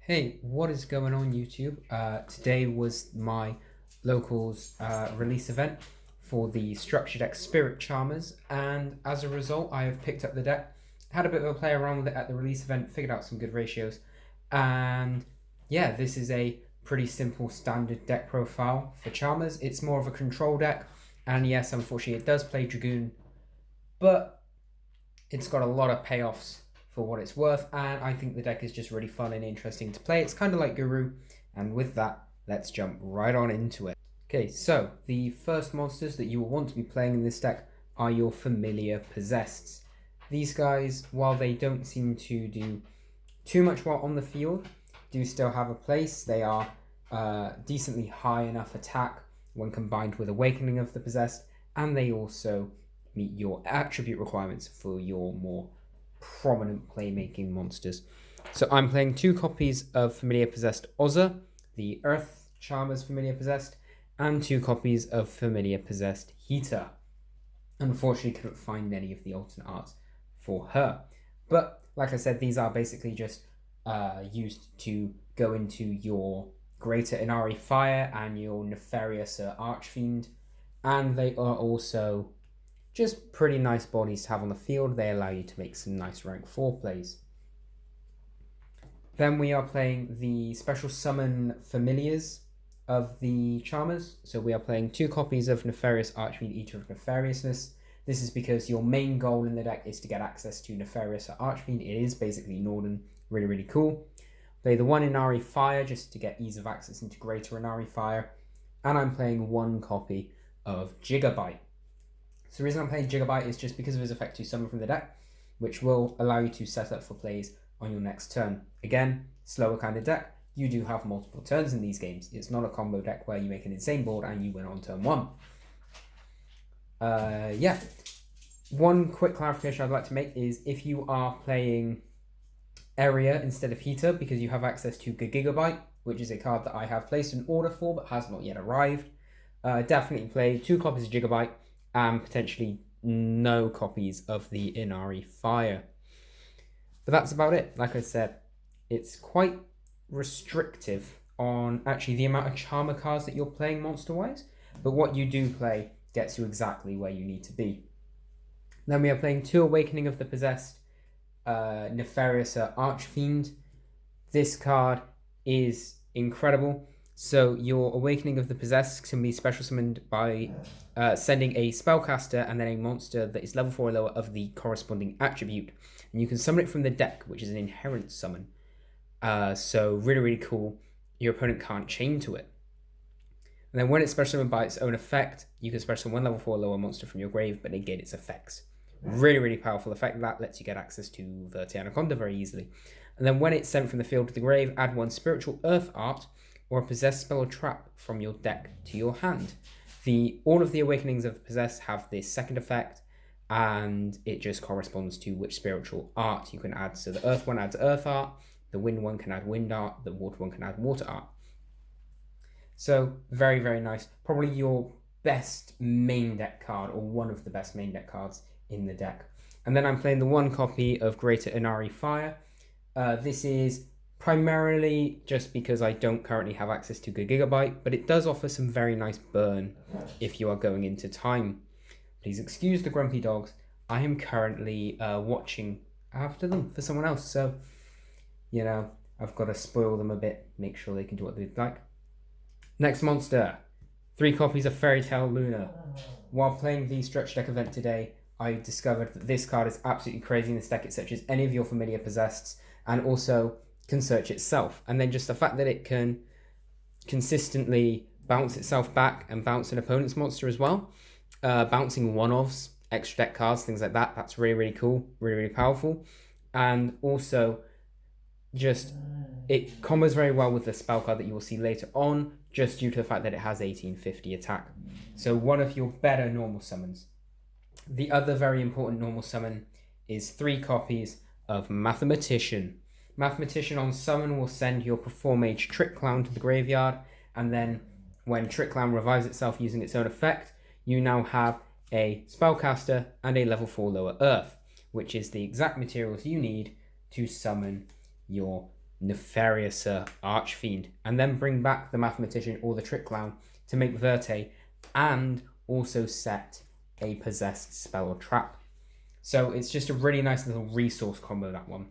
Hey, what is going on YouTube? Today was my local's release event for the Structure Deck Spirit Charmers, and as a result, I have picked up the deck, had a bit of a play around with it at the release event, figured out some good ratios, and yeah, this is a pretty simple standard deck profile for Charmers. It's more of a control deck, and yes, unfortunately, it does play Dragoon, but it's got a lot of payoffs for what it's worth, and I think the deck is just really fun and interesting to play. It's kind of like Guru, and with that, let's jump right on into it. Okay, so the first monsters that you will want to be playing in this deck are your familiar possesseds. These guys, while they don't seem to do too much while on the field, do still have a place. They are decently high enough attack when combined with Awakening of the Possessed, and they also meet your attribute requirements for your more prominent playmaking monsters. So I'm playing 2 copies of Familiar Possessed Ozza, the Earth Charmers Familiar Possessed, and 2 copies of Familiar Possessed Heater. Unfortunately, couldn't find any of the alternate arts for her. But like I said, these are basically just used to go into your Greater Inari Fire and your Nefarious Archfiend, and they are also just pretty nice bodies to have on the field. They allow you to make some nice rank 4 plays. Then we are playing the special summon familiars of the Charmers. So we are playing 2 copies of Nefarious Archfiend, Eater of Nefariousness. This is because your main goal in the deck is to get access to Nefarious Archfiend. It is basically Norden. Really, really cool. Play the 1 Inari Fire just to get ease of access into Greater Inari Fire. And I'm playing 1 copy of Gigabyte. So the reason I'm playing Gigabyte is just because of his effect to summon from the deck, which will allow you to set up for plays on your next turn. Again, slower kind of deck. You do have multiple turns in these games. It's not a combo deck where you make an insane board and you win on turn 1. Yeah. One quick clarification I'd like to make is if you are playing Area instead of Heater because you have access to Gigabyte, which is a card that I have placed an order for but has not yet arrived, definitely play 2 copies of Gigabyte and potentially no copies of the Inari Fire. But that's about it. Like I said, it's quite restrictive on actually the amount of Charmer cards that you're playing monster-wise, but what you do play gets you exactly where you need to be. Then we are playing 2 Awakening of the Possessed, Nefarious Archfiend. This card is incredible. So your Awakening of the Possessed can be special summoned by sending a spellcaster and then a monster that is level 4 or lower of the corresponding attribute. And you can summon it from the deck, which is an inherent summon. So really, really cool. Your opponent can't chain to it. And then when it's special summoned by its own effect, you can special summon 1 level 4 or lower monster from your grave, but negate its effects. Really, really powerful effect. That lets you get access to the Anaconda very easily. And then when it's sent from the field to the grave, add 1 Spiritual Earth Art or a possessed spell or trap from your deck to your hand. All of the Awakenings of the Possessed have this second effect, and it just corresponds to which spiritual art you can add. So the Earth one adds Earth Art, the Wind one can add Wind Art, the Water one can add Water Art. So very, very nice. Probably your best main deck card, or one of the best main deck cards in the deck. And then I'm playing the 1 copy of Greater Inari Fire. This is primarily just because I don't currently have access to Gigabyte, but it does offer some very nice burn if you are going into time. Please excuse the grumpy dogs. I am currently watching after them for someone else, so, you know, I've got to spoil them a bit, make sure they can do what they'd like. Next monster, 3 copies of Fairy Tale Luna. While playing the Stretch Deck event today, I discovered that this card is absolutely crazy in this deck. It searches any of your familiar possesseds and also can search itself. And then just the fact that it can consistently bounce itself back and bounce an opponent's monster as well. Bouncing one-offs, extra deck cards, things like that. That's really, really cool. Really, really powerful. And also just it combos very well with the spell card that you will see later on, just due to the fact that it has 1850 attack. So one of your better normal summons. The other very important normal summon is 3 copies of Mathematician. Mathematician on summon will send your Perform Mage Trick Clown to the graveyard, and then when Trick Clown revives itself using its own effect, you now have a spellcaster and a level 4 lower earth, which is the exact materials you need to summon your Nefariouser Archfiend, and then bring back the Mathematician or the Trick Clown to make Verte, and also set a possessed spell or trap. So it's just a really nice little resource combo, that one.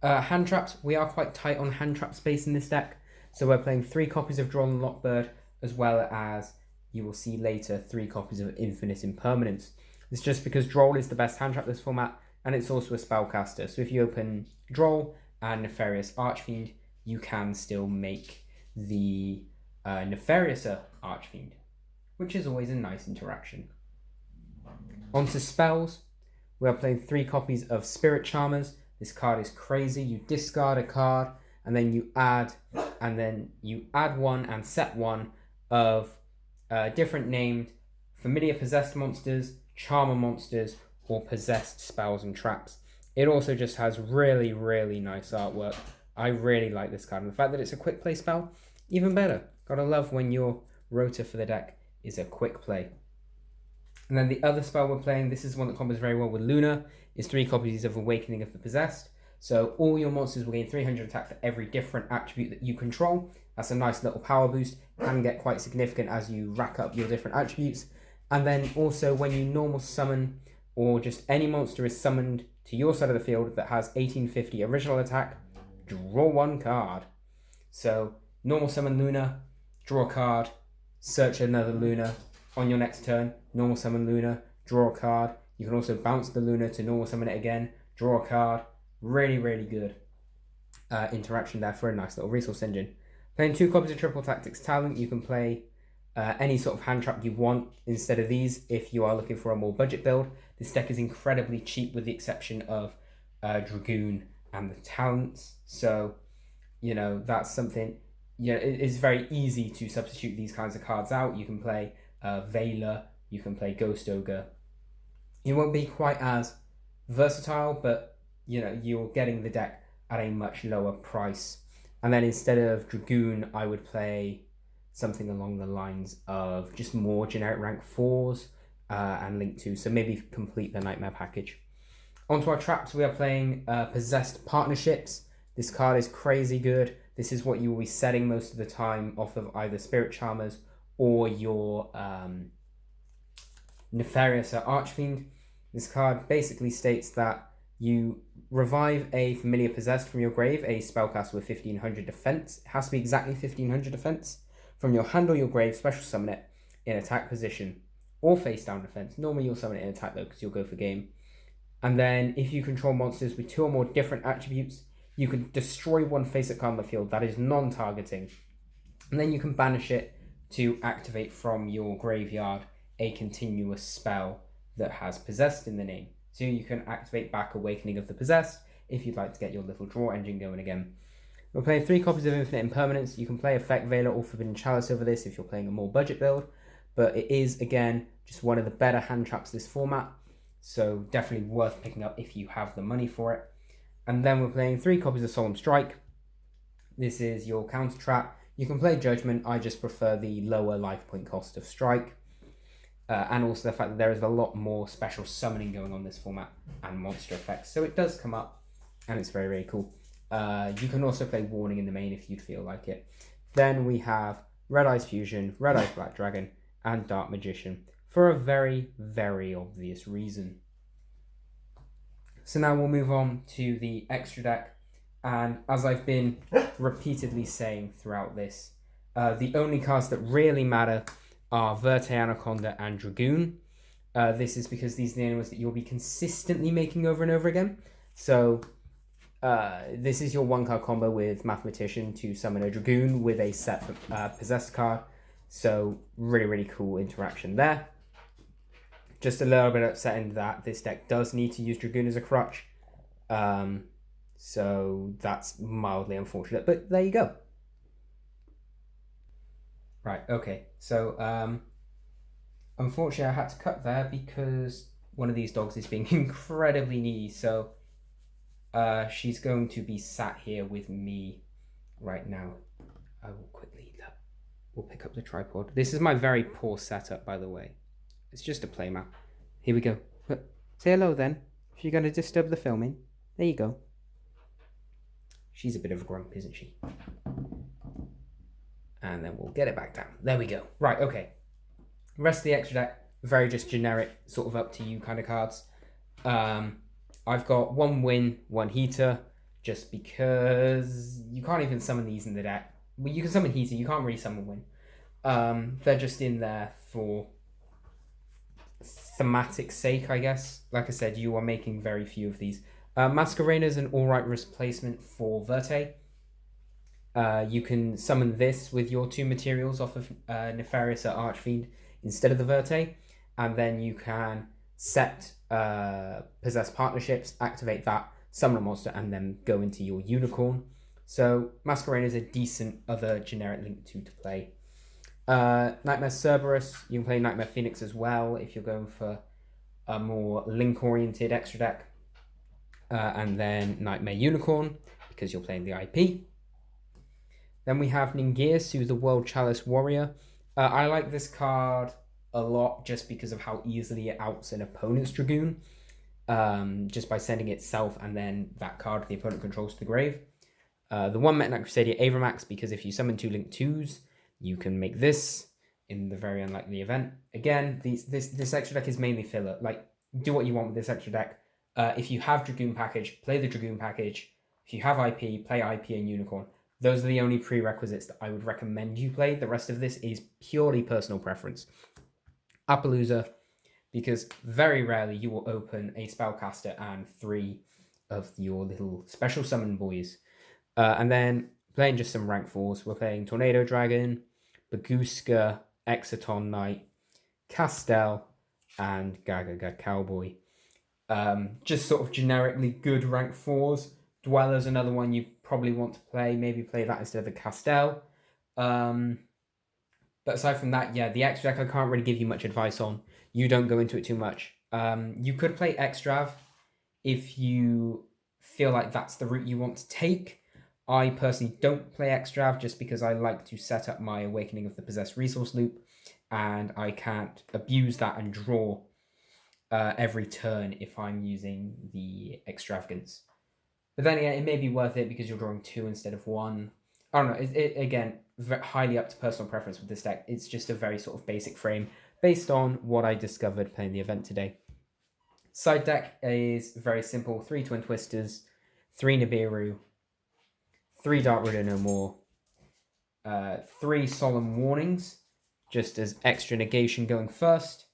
Hand traps, we are quite tight on hand trap space in this deck, so we're playing 3 copies of Droll and Lockbird, as well as, you will see later, 3 copies of Infinite Impermanence. It's just because Droll is the best hand trap this format, and it's also a spellcaster, so if you open Droll and Nefarious Archfiend, you can still make the Nefariouser Archfiend, which is always a nice interaction. Onto spells, we are playing 3 copies of Spirit Charmers. This card is crazy. You discard a card, and then you add one and set one of different named familiar possessed monsters, charmer monsters, or possessed spells and traps. It also just has really, really nice artwork. I really like this card, and the fact that it's a quick play spell, even better. Gotta love when your rota for the deck is a quick play. And then the other spell we're playing, this is one that combos very well with Luna, is 3 copies of Awakening of the Possessed. So all your monsters will gain 300 attack for every different attribute that you control. That's a nice little power boost, can get quite significant as you rack up your different attributes. And then also when you normal summon, or just any monster is summoned to your side of the field that has 1850 original attack, draw 1 card. So normal summon Luna, draw a card, search another Luna. On your next turn, normal summon Luna, draw a card. You can also bounce the Luna to normal summon it again, draw a card. Really, really good interaction there for a nice little resource engine. Playing 2 copies of Triple Tactics Talent, you can play any sort of hand trap you want instead of these if you are looking for a more budget build. This deck is incredibly cheap with the exception of Dragoon and the talents. So, you know, that's something, you know, it's very easy to substitute these kinds of cards out. You can play Veiler, you can play Ghost Ogre. It won't be quite as versatile, but, you know, you're getting the deck at a much lower price. And then instead of Dragoon, I would play something along the lines of just more generic rank 4s and Link 2, so maybe complete the Nightmare package. Onto our traps, we are playing Possessed Partnerships. This card is crazy good. This is what you will be setting most of the time off of either Spirit Charmers or your Nefariouser Archfiend. This card basically states that you revive a familiar possessed from your grave, a spellcaster with 1500 defense. It has to be exactly 1500 defense. From your hand or your grave, special summon it in attack position or face down defense. Normally you'll summon it in attack though because you'll go for game. And then if you control monsters with 2 or more different attributes, you can destroy one face-up card on the field that is non-targeting. And then you can banish it to activate from your graveyard a continuous spell that has Possessed in the name. So you can activate back Awakening of the Possessed if you'd like to get your little draw engine going again. We're playing 3 copies of Infinite Impermanence. You can play Effect Veiler or Forbidden Chalice over this if you're playing a more budget build, but it is, again, just one of the better hand traps this format, so definitely worth picking up if you have the money for it. And then we're playing 3 copies of Solemn Strike. This is your counter trap. You can play Judgment, I just prefer the lower life point cost of Strike. And also the fact that there is a lot more special summoning going on in this format and monster effects. So it does come up, and it's very, very cool. You can also play Warning in the main if you'd feel like it. Then we have Red Eyes Fusion, Red Eyes Black Dragon, and Dark Magician for a very, very obvious reason. So now we'll move on to the extra deck. And as I've been repeatedly saying throughout this, the only cards that really matter are Verte, Anaconda, and Dragoon. This is because these are the only ones that you'll be consistently making over and over again. So this is your 1-card combo with Mathematician to summon a Dragoon with a set Possessed card. So really, really cool interaction there. Just a little bit upsetting that this deck does need to use Dragoon as a crutch. So that's mildly unfortunate, but there you go. Right, okay, so unfortunately I had to cut there because one of these dogs is being incredibly needy, so she's going to be sat here with me right now. I will quickly look. We'll pick up the tripod. This is my very poor setup, by the way. It's just a play map. Here we go. Look, say hello then, if you're going to disturb the filming. There you go. She's a bit of a grump, isn't she? And then we'll get it back down. There we go. Right, okay. Rest of the extra deck, very just generic, sort of up to you kind of cards. I've got 1 win, 1 heater, just because you can't even summon these in the deck. Well, you can summon heater, you can't really summon win. They're just in there for thematic sake, I guess. Like I said, you are making very few of these. Masquerade is an alright replacement for Verte. You can summon this with your 2 materials off of Nefarious or Archfiend instead of the Verte, and then you can set Possess Partnerships, activate that, summon a monster, and then go into your Unicorn. So Masquerade is a decent other generic Link 2 to play. Nightmare Cerberus, you can play Nightmare Phoenix as well if you're going for a more Link-oriented extra deck. And then Nightmare Unicorn, because you're playing the IP. Then we have Ningirsu, the World Chalice Warrior. I like this card a lot just because of how easily it outs an opponent's Dragoon. Just by sending itself and then that card the opponent controls to the grave. The 1 Meta Knight Crusader Avramax, because if you summon 2 Link 2s, you can make this in the very unlikely event. Again, this extra deck is mainly filler. Like, do what you want with this extra deck. If you have Dragoon package, play the Dragoon package. If you have IP, play IP and Unicorn. Those are the only prerequisites that I would recommend you play. The rest of this is purely personal preference. Appaloosa, because very rarely you will open a Spellcaster and 3 of your little special summon boys. And then playing just some rank 4s. We're playing Tornado Dragon, Baguska, Exciton Knight, Castel, and Gagaga Cowboy. Just sort of generically good rank 4s. Dweller's another one you probably want to play. Maybe play that instead of the Castel. But aside from that, yeah, the extra deck I can't really give you much advice on. You don't go into it too much. You could play Extrav if you feel like that's the route you want to take. I personally don't play Extrav just because I like to set up my Awakening of the Possessed resource loop, and I can't abuse that and draw every turn if I'm using the Extravagance. But then again, it may be worth it because you're drawing 2 instead of 1. I don't know. Again, highly up to personal preference with this deck. It's just a very sort of basic frame based on what I discovered playing the event today. Side deck is very simple. 3 Twin Twisters, 3 Nibiru, 3 Dark Riddle No More, 3 Solemn Warnings, just as extra negation going first.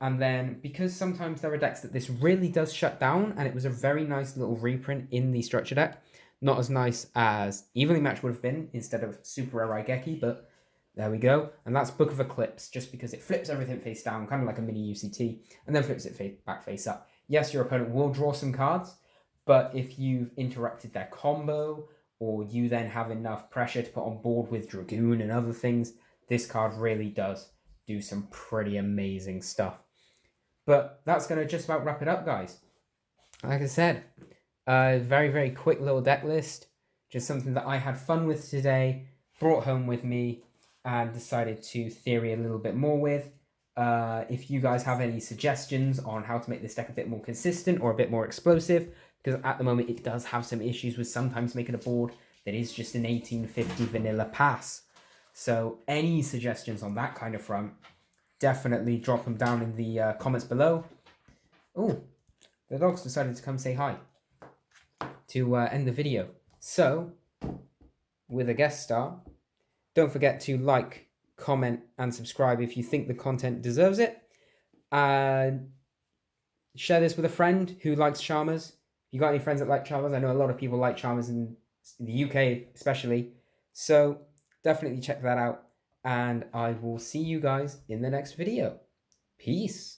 And then, because sometimes there are decks that this really does shut down, and it was a very nice little reprint in the structure deck. Not as nice as Evenly Matched would have been instead of Super Rare Raigeki, but there we go. And that's Book of Eclipse, just because it flips everything face down, kind of like a mini UCT, and then flips it back face up. Yes, your opponent will draw some cards, but if you've interrupted their combo, or you then have enough pressure to put on board with Dragoon and other things, this card really does do some pretty amazing stuff. But that's going to just about wrap it up, guys. Like I said, very, very quick little deck list. Just something that I had fun with today, brought home with me, and decided to theory a little bit more with. If you guys have any suggestions on how to make this deck a bit more consistent or a bit more explosive, because at the moment it does have some issues with sometimes making a board that is just an 1850 vanilla pass. So any suggestions on that kind of front, definitely drop them down in the comments below. Oh, the dogs decided to come say hi to end the video. So, with a guest star, don't forget to like, comment, and subscribe if you think the content deserves it. Share this with a friend who likes Charmers. If you got any friends that like Charmers, I know a lot of people like Charmers in the UK especially. So, definitely check that out. And I will see you guys in the next video. Peace.